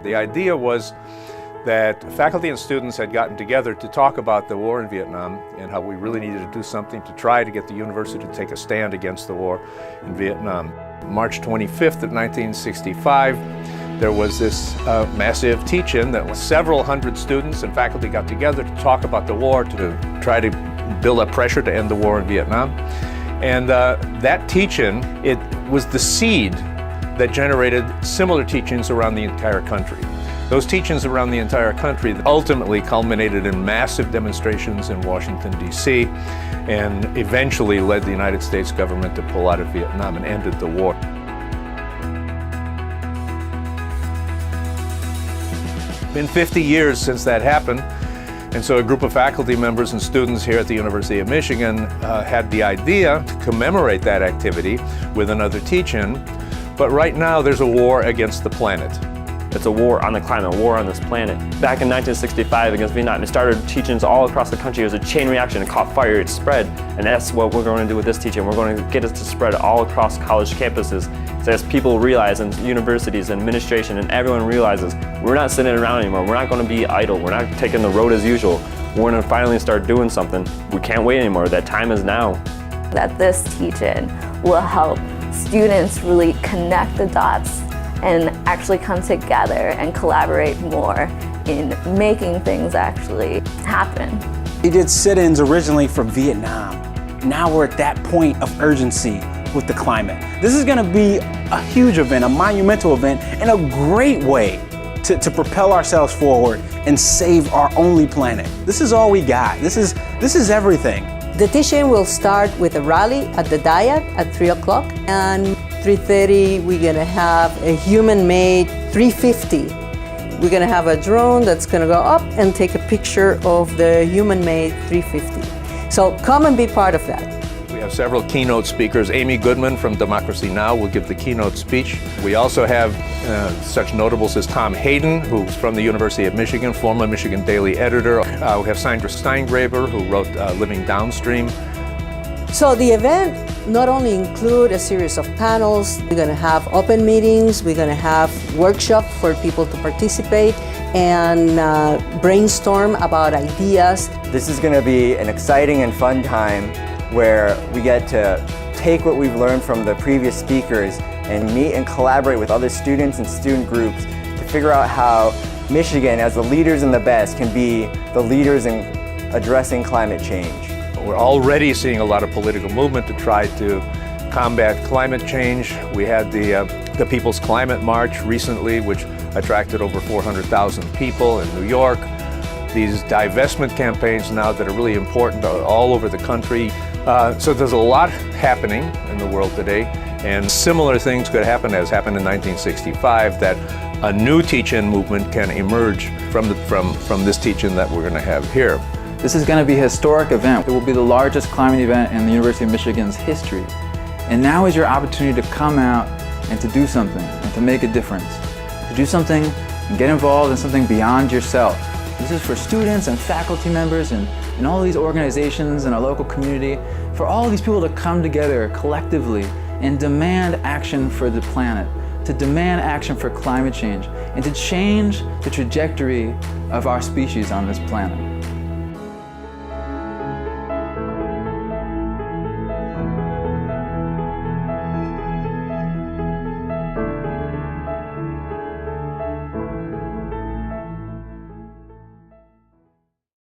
The idea was that faculty and students had gotten together to talk about the war in Vietnam and how we really needed to do something to try to get the university to take a stand against the war in Vietnam. March 25th of 1965, there was this massive teach-in that was several hundred students and faculty got together to talk about the war, to try to build up pressure to end the war in Vietnam. And that teach-in, it was the seed that generated similar teachings around the entire country. Those teachings around the entire country ultimately culminated in massive demonstrations in Washington, D.C., and eventually led the United States government to pull out of Vietnam and ended the war. Been 50 years since that happened, and so a group of faculty members and students here at the University of Michigan had the idea to commemorate that activity with another teach-in, but right now there's a war against the planet. It's a war on the climate, a war on this planet. Back in 1965 against Vietnam, it started teach-ins all across the country. It was a chain reaction, it caught fire, it spread, and that's what we're going to do with this teach-in. We're going to get it to spread all across college campuses. So as people realize, and universities and administration and everyone realizes, we're not sitting around anymore, we're not going to be idle, we're not taking the road as usual. We're going to finally start doing something. We can't wait anymore, that time is now. That this teach-in will help students really connect the dots and actually come together and collaborate more in making things actually happen. We did sit-ins originally for Vietnam. Now we're at that point of urgency with the climate. This is going to be a huge event, a monumental event, and a great way to propel ourselves forward and save our only planet. This is all we got. This is everything. The teach-in will start with a rally at the Diet at 3 o'clock, and 3:30 we're going to have a human-made 350. We're going to have a drone that's going to go up and take a picture of the human-made 350. So come and be part of that. We have several keynote speakers. Amy Goodman from Democracy Now! Will give the keynote speech. We also have such notables as Tom Hayden, who's from the University of Michigan, former Michigan Daily editor. We have Sandra Steingraber, who wrote Living Downstream. So the event not only include a series of panels, we're going to have open meetings, we're going to have workshops for people to participate and brainstorm about ideas. This is going to be an exciting and fun time where we get to take what we've learned from the previous speakers and meet and collaborate with other students and student groups to figure out how Michigan, as the leaders and the best, can be the leaders in addressing climate change. We're already seeing a lot of political movement to try to combat climate change. We had the People's Climate March recently, which attracted over 400,000 people in New York. These divestment campaigns now that are really important all over the country. So there's a lot happening in the world today, and similar things could happen as happened in 1965, that a new teach-in movement can emerge from this teach-in that we're going to have here. This is going to be a historic event. It will be the largest climate event in the University of Michigan's history. And now is your opportunity to come out and to do something and to make a difference. To do something and get involved in something beyond yourself. This is for students and faculty members and all these organizations in our local community, for all these people to come together collectively and demand action for the planet, to demand action for climate change, and to change the trajectory of our species on this planet.